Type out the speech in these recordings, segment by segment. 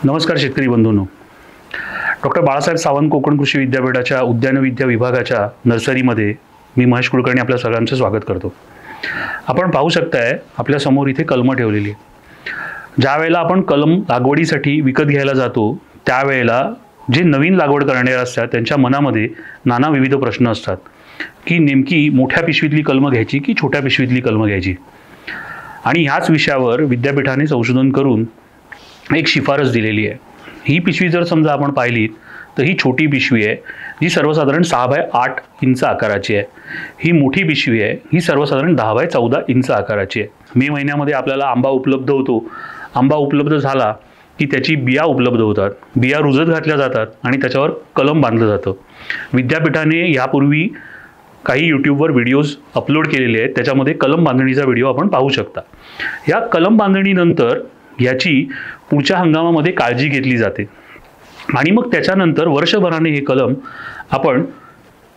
नमस्कार शेतकरी बंधूंनो. डॉक्टर बाळासाहेब सावंत कोकण कृषी विद्यापीठाच्या उद्यानविद्या विभागाच्या नर्सरीमध्ये मी महेश कुलकर्णी आपल्या सगळ्यांचं स्वागत करतो. आपण पाहू शकताय आपल्या समोर इथे कलमं ठेवलेली आहे. ज्या वेळेला आपण कलम लागवडीसाठी विकत घ्यायला जातो त्यावेळेला जे नवीन लागवड करणारे असतात त्यांच्या मनामध्ये नाना विविध प्रश्न असतात की नेमकी मोठ्या पिशवीतली कलमं घ्यायची की छोट्या पिशवीतली कलमं घ्यायची. आणि ह्याच विषयावर विद्यापीठाने संशोधन करून एक शिफारस दिलेली आहे. ही पिशवी जर समजा आपण पाहिली तर ही छोटी पिशवी आहे जी सर्वसाधारण 6x8 इंच आकाराची आहे. ही मोठी पिशवी आहे ही सर्वसाधारण 10x14 इंच आकाराची आहे. मे महिन्यामध्ये आपल्याला आंबा उपलब्ध होतो. आंबा उपलब्ध झाला की त्याची बिया उपलब्ध होतात. बिया रुजत घातल्या जातात आणि त्याच्यावर कलम बांधलं जातं. विद्यापीठाने यापूर्वी काही यूट्यूबवर व्हिडिओज अपलोड केलेले आहेत. त्याच्यामध्ये कलम बांधणीचा व्हिडिओ आपण पाहू शकता. या कलम बांधणीनंतर याची पुढच्या हंगामामध्ये काळजी घेतली जाते आणि मग त्याच्यानंतर वर्षभराने हे कलम आपण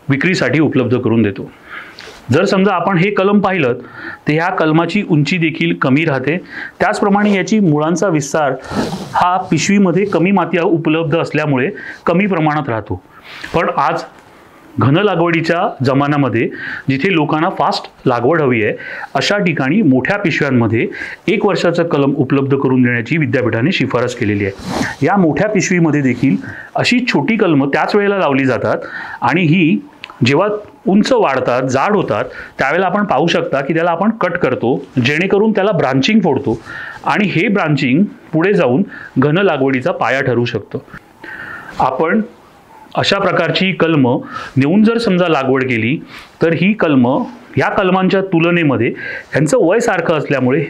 विक्रीसाठी उपलब्ध करून देतो. जर समजा आपण हे कलम पाहिलं तर ह्या कलमाची उंची देखील कमी राहते. त्याचप्रमाणे याची मुळांचा विस्तार हा पिशवीमध्ये कमी माती उपलब्ध असल्यामुळे कमी प्रमाणात राहतो. पण आज घन लागवडीच्या जमान्यामध्ये जिथे लोकांना फास्ट लागवड हवी आहे अशा ठिकाणी मोठ्या पिशव्यांमध्ये 1 वर्षाचं कलम उपलब्ध करून देण्याची विद्यापीठाने शिफारस केलेली आहे. या मोठ्या पिशवीमध्ये देखील अशी छोटी कलमं त्याच वेळेला लावली जातात आणि ही जेव्हा उंच वाढतात जाड होतात त्यावेळेला आपण पाहू शकता की त्याला आपण कट करतो जेणेकरून त्याला ब्रांचिंग फोडतो आणि हे ब्रांचिंग पुढे जाऊन घन लागवडीचा पाया ठरू शकतं. आपण अशा प्रकारची कलमं नेऊन जर समजा लागवड केली तर ही कलमं ह्या कलमांच्या तुलनेमध्ये यांचं वय सारखं असल्यामुळे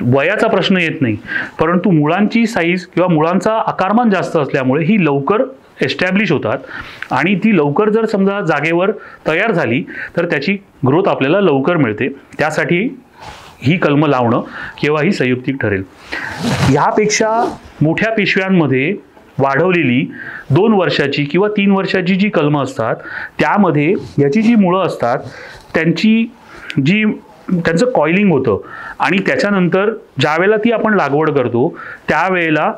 वयाचा प्रश्न येत नाही, परंतु मुळांची साईज किंवा मुळांचा आकारमान जास्त असल्यामुळे ही लवकर एस्टॅब्लिश होतात आणि ती लवकर जर समजा जागेवर तयार झाली तर त्याची ग्रोथ आपल्याला लवकर मिळते. त्यासाठी ही कलमं लावणं केव्हाही संयुक्तिक ठरेल. ह्यापेक्षा मोठ्या पिशव्यांमध्ये वाढवलेली 2 वर्षाची किंवा 3 वर्षाची जी कलमं असतात त्यामध्ये याची जी मुळं असतात त्यांचं कॉइलिंग होतं आणि त्याच्यानंतर ज्यावेळेला ती आपण लागवड करतो त्यावेळेला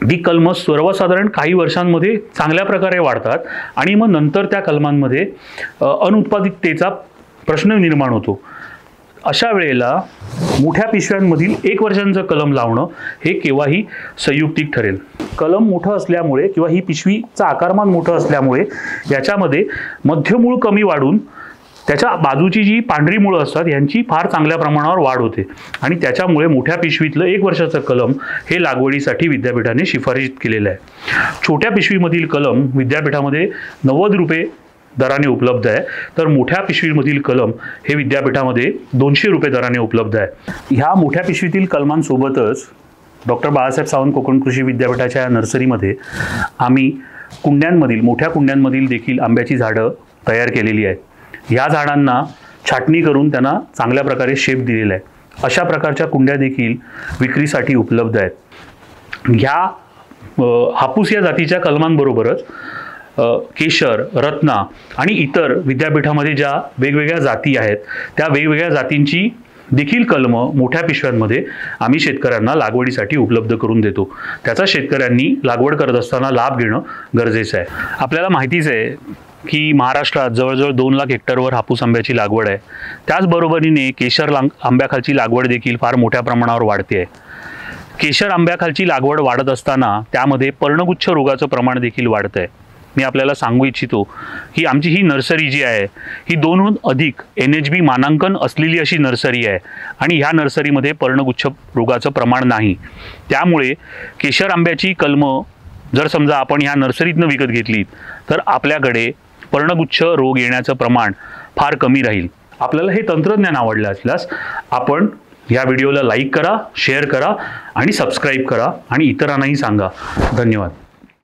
ती कलमं सर्वसाधारण काही वर्षांमध्ये चांगल्या प्रकारे वाढतात आणि मग नंतर त्या कलमांमध्ये अनुत्पादिततेचा प्रश्न निर्माण होतो. अशा वेळेला मोठ्या पिशव्यांमधील 1 वर्षांचं कलम लावणं हे केव्हाही संयुक्तिक ठरेल. कलम मोठं असल्यामुळे किंवा ही पिशवीचं आकारमान मोठं असल्यामुळे याच्यामध्ये मध्यमूळ कमी वाढून त्याच्या बाजूची जी पांढरी मुळं असतात यांची फार चांगल्या प्रमाणावर वाढ होते आणि त्याच्यामुळे मोठ्या पिशवीतलं 1 वर्षाचं कलम हे लागवडीसाठी विद्यापीठाने शिफारस केलेलं आहे. छोट्या पिशवीमधील कलम विद्यापीठामध्ये 90 रुपये दराने उपलब्ध आहे तर मोठ्या पिशवीमधील कलम हे विद्यापीठामध्ये 200 रुपये दराने उपलब्ध आहे. ह्या मोठ्या पिशवीतील कलमांसोबतच डॉक्टर बाळासाहेब सावंत कोकण कृषी विद्यापीठाच्या नर्सरीमध्ये आम्ही मोठ्या कुंड्यांमधील देखील आंब्याची झाडं तयार केलेली आहेत. ह्या झाडांना छाटणी करून त्यांना चांगल्या प्रकारे शेप दिलेला आहे. अशा प्रकारच्या कुंड्या देखील विक्रीसाठी उपलब्ध आहेत. ह्या हापूस या जातीच्या कलमांबरोबरच केशर, रत्ना आणि इतर विद्यापीठामध्ये ज्या वेगवेगळ्या जाती आहेत त्या वेगवेगळ्या जातींची देखील कलमं मोठ्या पिशव्यांमध्ये आम्ही शेतकऱ्यांना लागवडीसाठी उपलब्ध करून देतो. त्याचा शेतकऱ्यांनी लागवड करत असताना लाभ घेणं गरजेचं आहे. आपल्याला माहितीच आहे की महाराष्ट्रात जवळजवळ 2 लाख हेक्टरवर हापूस आंब्याची लागवड आहे. त्याचबरोबरीने केशर आंब्याखालची लागवड देखील फार मोठ्या प्रमाणावर वाढते आहे. केशर आंब्याखालची लागवड वाढत असताना त्यामध्ये पर्णगुच्छ रोगाचं प्रमाण देखील वाढतं आहे. मी आपल्याला सांगू इच्छितो की आमची ही नर्सरी जी आहे ही 2हून अधिक NHB मानांकन असलेली अशी नर्सरी आहे आणि ह्या नर्सरीमध्ये पर्णगुच्छ रोगाचं प्रमाण नाही. त्यामुळे केशर आंब्याची कलमं जर समजा आपण ह्या नर्सरीतनं विकत घेतली तर आपल्याकडे पर्णगुच्छ रोग येण्याचं प्रमाण फार कमी राहील. आपल्याला हे तंत्रज्ञान आवडलं असल्यास आपण या व्हिडिओला लाईक करा, शेअर करा आणि सबस्क्राईब करा आणि इतरांनाही सांगा. धन्यवाद.